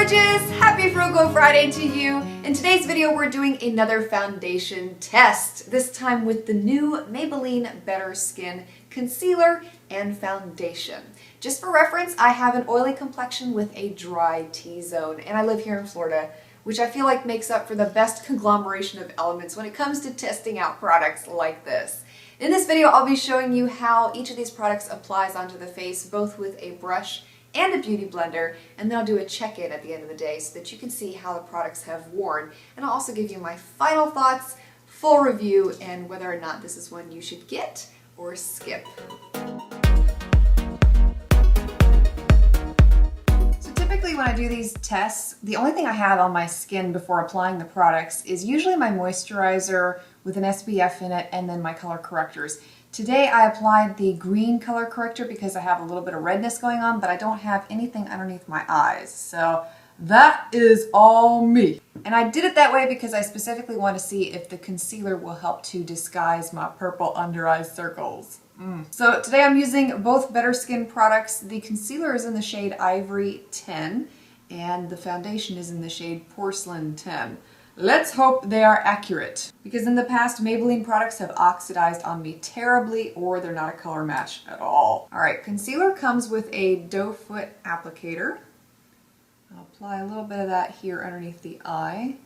gorgeous! Happy Frugal Friday to you! In today's video, we're doing another foundation test, this time with the new Maybelline Better Skin Concealer and Foundation. Just for reference, I have an oily complexion with a dry T-zone, and I live here in Florida, which I feel like makes up for the best conglomeration of elements when it comes to testing out products like this. In this video, I'll be showing you how each of these products applies onto the face, both with a brush and a beauty blender, and then I'll do a check-in at the end of the day so that you can see how the products have worn, and I'll also give you my final thoughts, full review, and whether or not this is one you should get or skip. So typically when I do these tests, the only thing I have on my skin before applying the products is usually my moisturizer with an SPF in it and then my color correctors. Today I applied the green color corrector because I have a little bit of redness going on, but I don't have anything underneath my eyes. So that is all me. And I did it that way because I specifically want to see if the concealer will help to disguise my purple under eye circles. So today I'm using both Better Skin products. The concealer is in the shade Ivory 10 and the foundation is in the shade Porcelain 10. Let's hope they are accurate, because in the past Maybelline products have oxidized on me terribly or they're not a color match at all. Alright, concealer comes with a doe foot applicator. I'll apply a little bit of that here underneath the eye.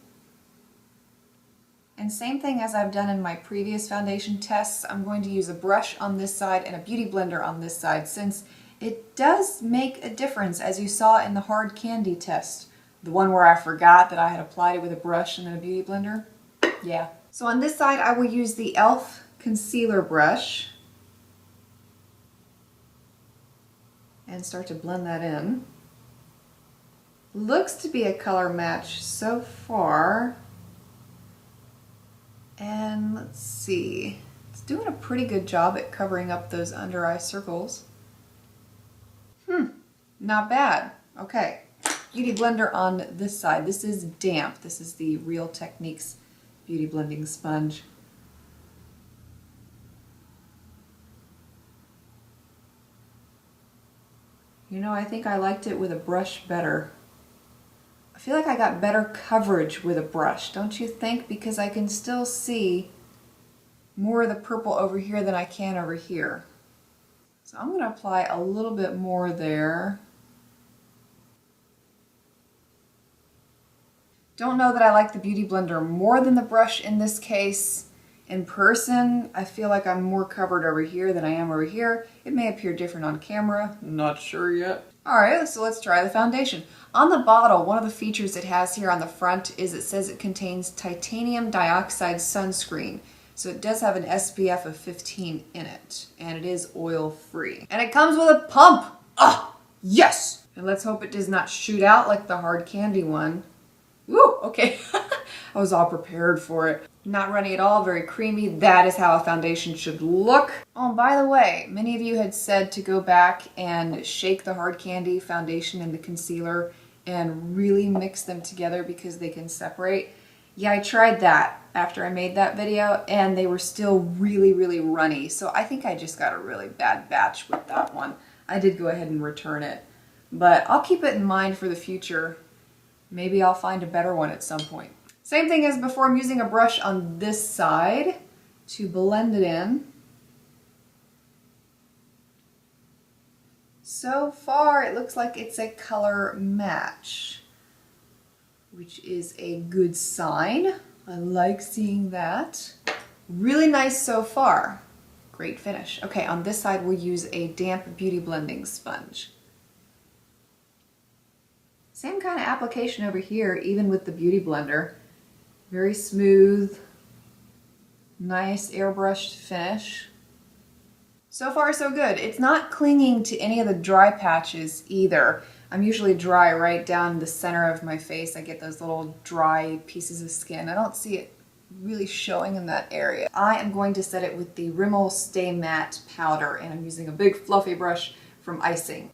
And same thing as I've done in my previous foundation tests, I'm going to use a brush on this side and a beauty blender on this side, since it does make a difference, as you saw in the hard candy test. The one where I forgot that I had applied it with a brush and then a beauty blender. Yeah. So on this side I will use the e.l.f. concealer brush and start to blend that in. Looks to be a color match so far. And let's see. It's doing a pretty good job at covering up those under eye circles. Not bad. Okay. Beauty blender on this side. This is damp. This is the Real Techniques beauty blending sponge. You know, I think I liked it with a brush better. I feel like I got better coverage with a brush, don't you think? Because I can still see more of the purple over here than I can over here. So I'm going to apply a little bit more there. Don't know that I like the beauty blender more than the brush in this case. In person, I feel like I'm more covered over here than I am over here. It may appear different on camera, not sure yet. Alright, so let's try the foundation. On the bottle, one of the features it has here on the front is it says it contains titanium dioxide sunscreen. So it does have an SPF of 15 in it, and it is oil free. And it comes with a pump! Ah, yes! And let's hope it does not shoot out like the hard candy one. Woo, okay. I was all prepared for it. Not runny at all, very creamy. That is how a foundation should look. Oh, and by the way, many of you had said to go back and shake the hard candy foundation and the concealer and really mix them together because they can separate. Yeah, I tried that after I made that video and they were still really, really runny. So I think I just got a really bad batch with that one. I did go ahead and return it, but I'll keep it in mind for the future. Maybe I'll find a better one at some point. Same thing as before, I'm using a brush on this side to blend it in. So far, it looks like it's a color match, which is a good sign. I like seeing that. Really nice so far. Great finish. Okay, on this side, we'll use a damp beauty blending sponge. Same kind of application over here, even with the beauty blender. Very smooth, nice airbrushed finish. So far so good. It's not clinging to any of the dry patches either. I'm usually dry right down the center of my face. I get those little dry pieces of skin. I don't see it really showing in that area. I am going to set it with the Rimmel Stay Matte powder, and I'm using a big fluffy brush from Icing.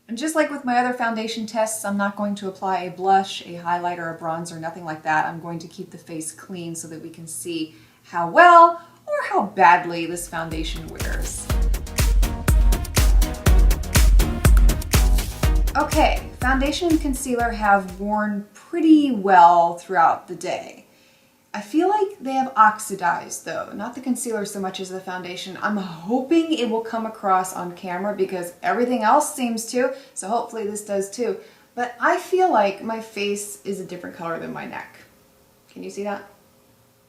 And just like with my other foundation tests, I'm not going to apply a blush, a highlighter, a bronzer, nothing like that. I'm going to keep the face clean so that we can see how well or how badly this foundation wears. Okay, foundation and concealer have worn pretty well throughout the day. I feel like they have oxidized though, not the concealer so much as the foundation. I'm hoping it will come across on camera because everything else seems to, so hopefully this does too. But I feel like my face is a different color than my neck. Can you see that?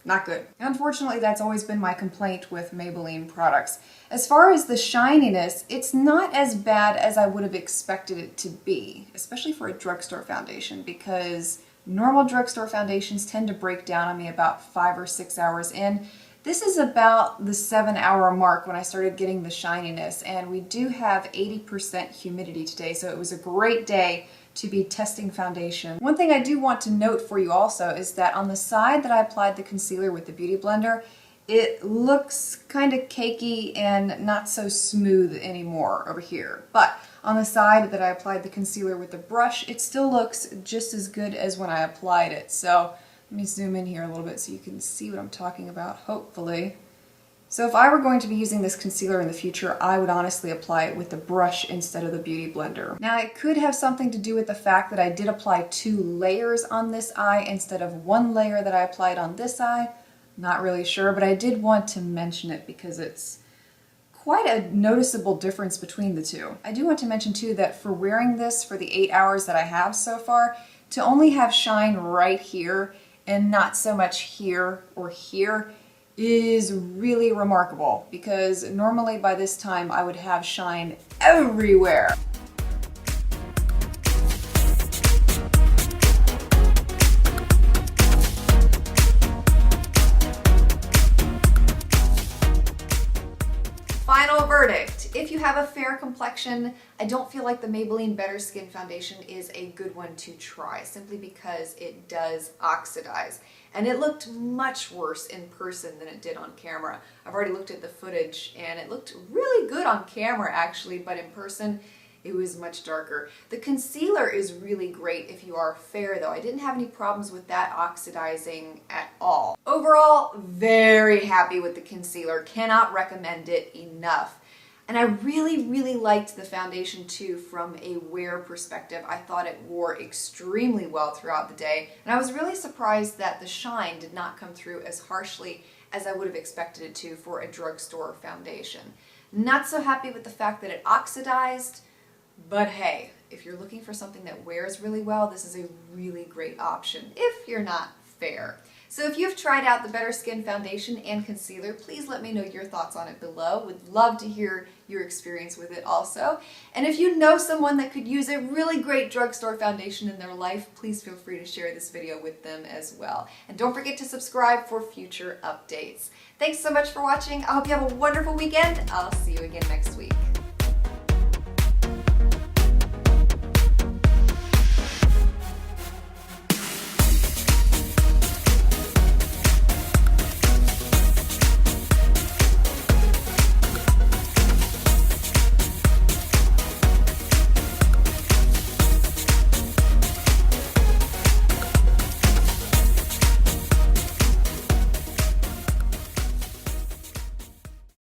Not good. Unfortunately, that's always been my complaint with Maybelline products. As far as the shininess, it's not as bad as I would have expected it to be, especially for a drugstore foundation, because normal drugstore foundations tend to break down on me about 5 or 6 hours in. This is about the 7-hour mark when I started getting the shininess, and we do have 80% humidity today, so it was a great day to be testing foundation. One thing I do want to note for you also is that on the side that I applied the concealer with the Beauty Blender, it looks kind of cakey and not so smooth anymore over here. But on the side that I applied the concealer with the brush, it still looks just as good as when I applied it. So let me zoom in here a little bit so you can see what I'm talking about, hopefully. So if I were going to be using this concealer in the future, I would honestly apply it with the brush instead of the Beauty Blender. Now it could have something to do with the fact that I did apply 2 layers on this eye instead of 1 layer that I applied on this eye. Not really sure, but I did want to mention it because it's quite a noticeable difference between the two. I do want to mention too that for wearing this for the 8 hours that I have so far, to only have shine right here and not so much here or here is really remarkable, because normally by this time I would have shine everywhere. Final verdict. If you have a fair complexion, I don't feel like the Maybelline Better Skin foundation is a good one to try, simply because it does oxidize. And it looked much worse in person than it did on camera. I've already looked at the footage and it looked really good on camera actually, but in person it was much darker. The concealer is really great if you are fair though. I didn't have any problems with that oxidizing at all. Overall, very happy with the concealer. Cannot recommend it enough. And I really liked the foundation too from a wear perspective. I thought it wore extremely well throughout the day. And I was really surprised that the shine did not come through as harshly as I would have expected it to for a drugstore foundation. Not so happy with the fact that it oxidized, but hey, if you're looking for something that wears really well, this is a really great option if you're not fair. So if you've tried out the Better Skin foundation and concealer, please let me know your thoughts on it below. Would love to hear your experience with it also. And if you know someone that could use a really great drugstore foundation in their life, please feel free to share this video with them as well. And don't forget to subscribe for future updates. Thanks so much for watching. I hope you have a wonderful weekend. I'll see you again next week.